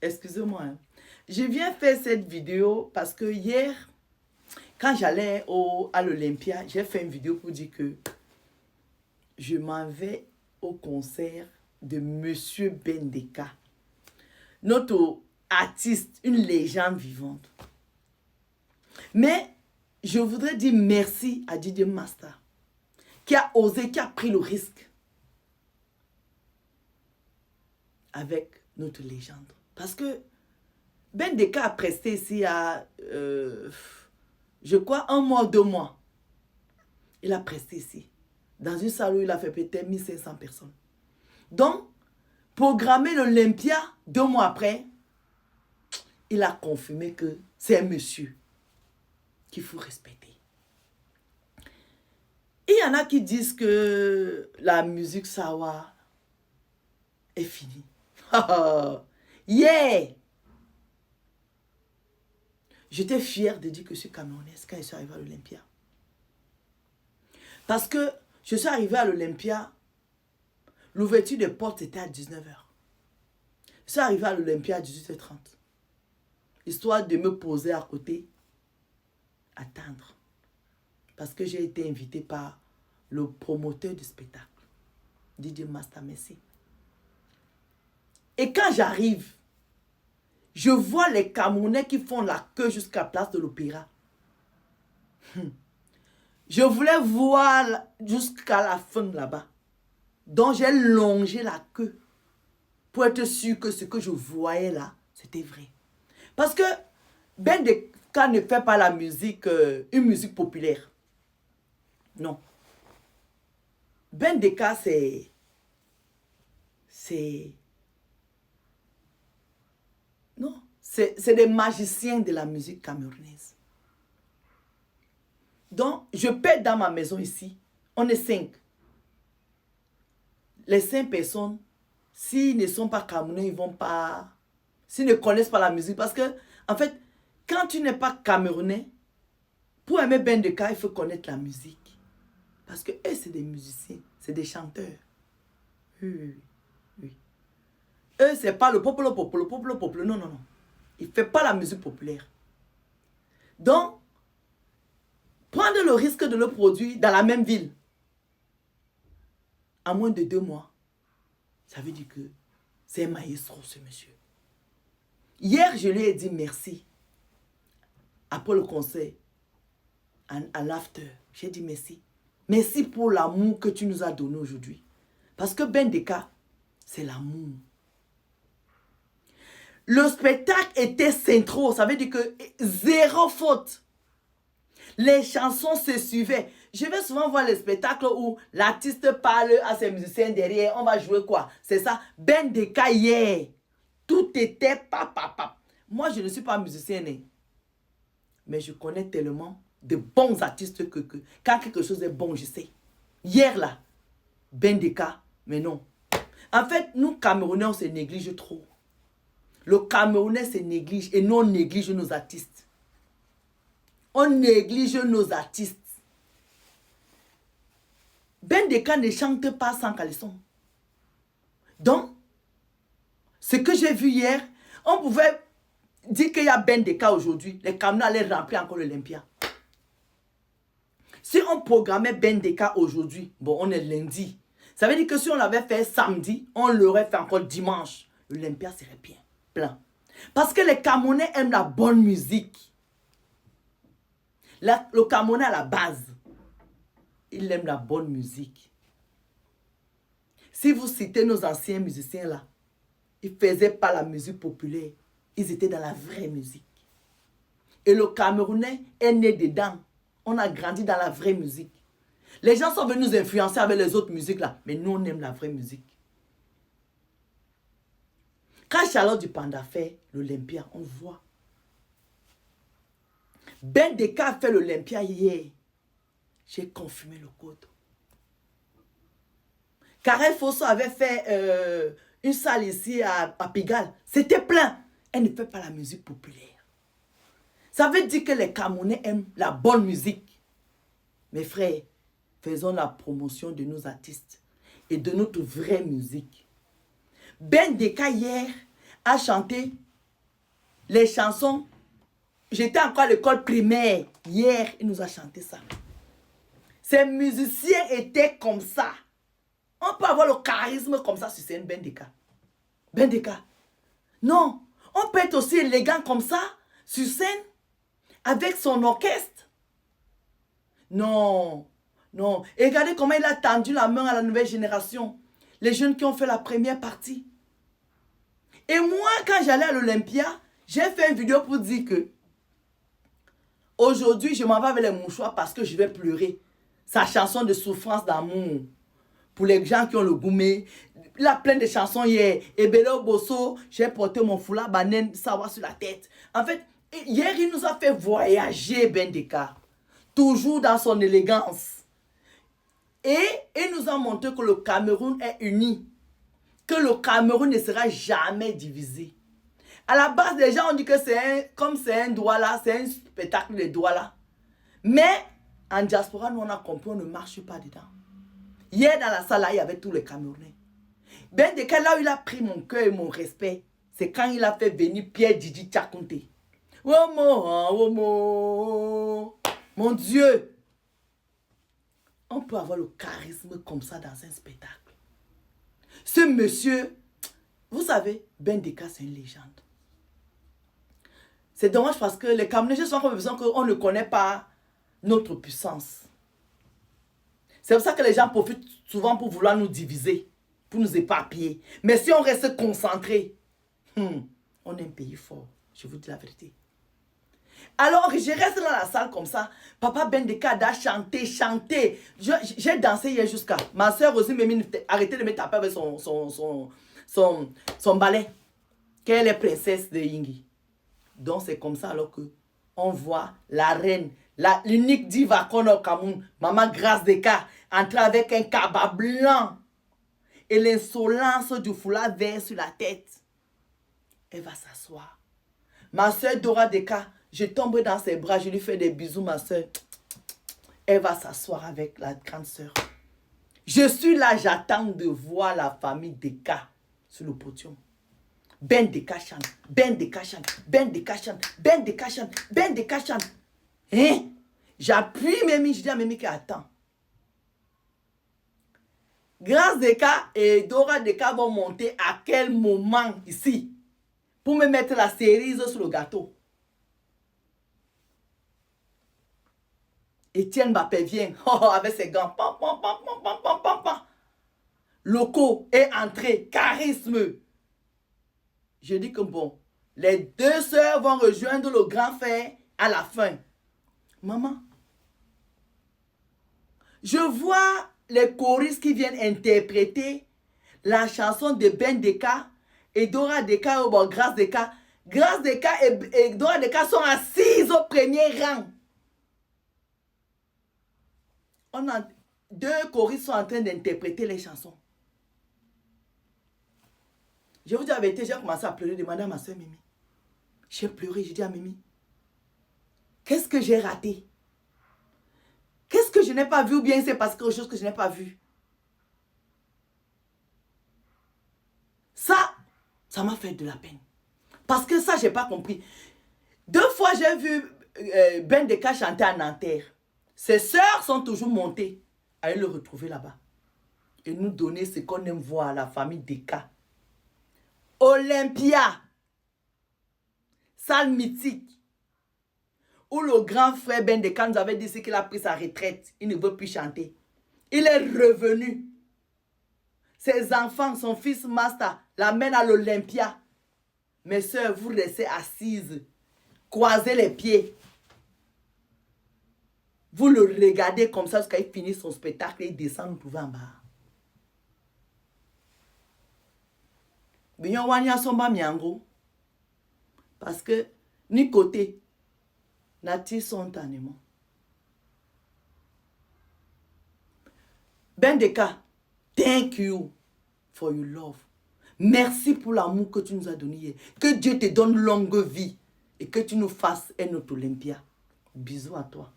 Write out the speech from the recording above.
Excusez-moi. Hein. Je viens faire cette vidéo parce que hier, quand j'allais à l'Olympia, j'ai fait une vidéo pour dire que je m'en vais au concert de Monsieur Bendeka, notre artiste, une légende vivante. Mais je voudrais dire merci à Didier Master, qui a osé, qui a pris le risque avec notre légende. Parce que Bendeka a presté ici à, je crois, 1 mois, 2 mois. Il a presté ici. Dans une salle où il a fait peut-être 1500 personnes. Donc, programmer l'Olympia 2 mois après, il a confirmé que c'est un monsieur qu'il faut respecter. Il y en a qui disent que la musique Sawa est finie. Yeah! J'étais fière de dire que je suis camerounaise quand je suis arrivée à l'Olympia. Parce que je suis arrivée à l'Olympia, l'ouverture des portes était à 19h. Je suis arrivée à l'Olympia à 18h30. Histoire de me poser à côté, attendre. Parce que j'ai été invitée par le promoteur du spectacle, Didier Master, merci. Et quand j'arrive, je vois les Camerounais qui font la queue jusqu'à la place de l'Opéra. Je voulais voir jusqu'à la fin là-bas. Donc j'ai longé la queue pour être sûr que ce que je voyais là, c'était vrai. Parce que Bendeka ne fait pas la musique, une musique populaire. Non. Bendeka, c'est non, c'est des magiciens de la musique camerounaise. Donc, je pète dans ma maison ici. On est 5. Les 5 personnes, s'ils ne sont pas camerounais, ils vont pas... S'ils ne connaissent pas la musique. Parce que, en fait, quand tu n'es pas camerounais, pour aimer Bendeka, il faut connaître la musique. Parce que eux, c'est des musiciens, c'est des chanteurs. Oui. Eux, c'est pas le peuple. Non. Il ne fait pas la musique populaire. Donc, prendre le risque de le produire dans la même ville, à moins de 2 mois, ça veut dire que c'est un maestro, ce monsieur. Hier, je lui ai dit merci. Après le concert, à l'after, j'ai dit merci. Merci pour l'amour que tu nous as donné aujourd'hui. Parce que Bendeka, c'est l'amour. Le spectacle était synchro, ça veut dire que 0 faute. Les chansons se suivaient. Je vais souvent voir les spectacles où l'artiste parle à ses musiciens derrière. On va jouer quoi? C'est ça. Bendeka hier. Tout était pap. Moi, je ne suis pas musicienne. Hein. Mais je connais tellement de bons artistes que quand quelque chose est bon, je sais. Hier là, Bendeka, mais non. En fait, nous, Camerounais, on se néglige trop. Le Camerounais se néglige et nous, on néglige nos artistes. On néglige nos artistes. Bendeka ne chante pas sans caleçon. Donc, ce que j'ai vu hier, on pouvait dire qu'il y a Bendeka aujourd'hui. Les Camerounais allaient remplir encore l'Olympia. Si on programmait Bendeka aujourd'hui, bon, on est lundi. Ça veut dire que si on l'avait fait samedi, on l'aurait fait encore dimanche. L'Olympia serait bien plein. Parce que les Camerounais aiment la bonne musique. Le Camerounais à la base, il aime la bonne musique. Si vous citez nos anciens musiciens là, ils ne faisaient pas la musique populaire. Ils étaient dans la vraie musique. Et le Camerounais est né dedans. On a grandi dans la vraie musique. Les gens sont venus nous influencer avec les autres musiques là. Mais nous, on aime la vraie musique. Quand Charlotte du Panda fait l'Olympia, on voit. Bendeka a fait l'Olympia hier. J'ai confirmé le code. Karel Fosso avait fait une salle ici à Pigalle. C'était plein. Elle ne fait pas la musique populaire. Ça veut dire que les Camerounais aiment la bonne musique. Mes frères, faisons la promotion de nos artistes et de notre vraie musique. Bendeka hier a chanté les chansons. J'étais encore à l'école primaire. Hier, il nous a chanté ça. Ces musiciens étaient comme ça. On peut avoir le charisme comme ça sur scène, Bendeka. Bendeka. Non. On peut être aussi élégant comme ça sur scène avec son orchestre. Non. Non. Et regardez comment il a tendu la main à la nouvelle génération. Les jeunes qui ont fait la première partie. Et moi, quand j'allais à l'Olympia, j'ai fait une vidéo pour dire que aujourd'hui, je m'en vais avec les mouchoirs parce que je vais pleurer. Sa chanson de souffrance d'amour. Pour les gens qui ont le gourmet. Il a plein de chansons hier. Ebelo Bosso, j'ai porté mon foulard banane, savoir sur la tête. En fait, hier, il nous a fait voyager, Bendeka. Toujours dans son élégance. Et il nous a montré que le Cameroun est uni. Que le Cameroun ne sera jamais divisé. À la base, les gens ont dit que comme c'est un doigt là, c'est un spectacle de doigts là. Mais en diaspora, nous on a compris, on ne marche pas dedans. Hier dans la salle là, il y avait tous les Camerounais. Bendeka, là où il a pris mon cœur et mon respect, c'est quand il a fait venir Pierre Didi Tchakounte. Womo. Mon Dieu. On peut avoir le charisme comme ça dans un spectacle. Ce monsieur, vous savez, Bendeka, c'est une légende. C'est dommage parce que les Camerounais sont comme besoin qu'on ne connaît pas notre puissance. C'est pour ça que les gens profitent souvent pour vouloir nous diviser, pour nous éparpiller. Mais si on reste concentré, on est un pays fort, je vous dis la vérité. Alors je reste dans la salle comme ça. Papa Bendeka a chanté. J'ai dansé hier jusqu'à. Ma soeur aussi m'a arrêté de me taper avec son balai. Qu'elle est princesse de Yingi. Donc c'est comme ça alors que on voit la reine, l'unique diva qu'on a au Cameroun, Maman Grâce Deka, entrer avec un cabas blanc. Et l'insolence du foulard vert sur la tête. Elle va s'asseoir. Ma soeur Dora Deka, je tombe dans ses bras, je lui fais des bisous, ma soeur. Elle va s'asseoir avec la grande soeur. Je suis là, j'attends de voir la famille Deka sur le podium. Bendeka chante, Bendeka chante, Bendeka chante, Bendeka chante, Bendeka chante. Hein? J'appuie Mémi, je dis à Mémi qui attend. Grâce Deka et Dora Deka vont monter à quel moment ici pour me mettre la cerise sur le gâteau. Etienne Mbappé vient avec ses gants. Pam, pam, pam, pam, pam, pam, pam, pam. Loco est entré. Charisme. Je dis que bon, les deux sœurs vont rejoindre le grand frère à la fin. Maman, je vois les choristes qui viennent interpréter la chanson de Bendeka et Dora Deka ou Grâce Deka. Grâce Deka et Dora Deka sont assises au premier rang. Deux choristes sont en train d'interpréter les chansons. Je vous dis la vérité, j'ai commencé à pleurer, demander à ma soeur Mimi. J'ai pleuré, j'ai dit à Mimi, qu'est-ce que j'ai raté? Qu'est-ce que je n'ai pas vu ou bien c'est parce que quelque chose que je n'ai pas vu? Ça m'a fait de la peine. Parce que ça, je n'ai pas compris. 2 fois, j'ai vu Bendeka chanter à Nanterre. Ses sœurs sont toujours montées à aller le retrouver là-bas. Et nous donner ce qu'on aime voir à la famille Deka. Olympia. Salle mythique. Où le grand frère Bendeka nous avait dit qu'il a pris sa retraite. Il ne veut plus chanter. Il est revenu. Ses enfants, son fils Master, l'amènent à l'Olympia. Mes soeurs, vous restez assises. Croisez les pieds. Vous le regardez comme ça jusqu'à il finit son spectacle et il descend, nous pouvons en bas. Parce que, ni côté, Nati sont en aimant. Bendeka, thank you for your love. Merci pour l'amour que tu nous as donné hier. Que Dieu te donne longue vie et que tu nous fasses un autre Olympia. Bisous à toi.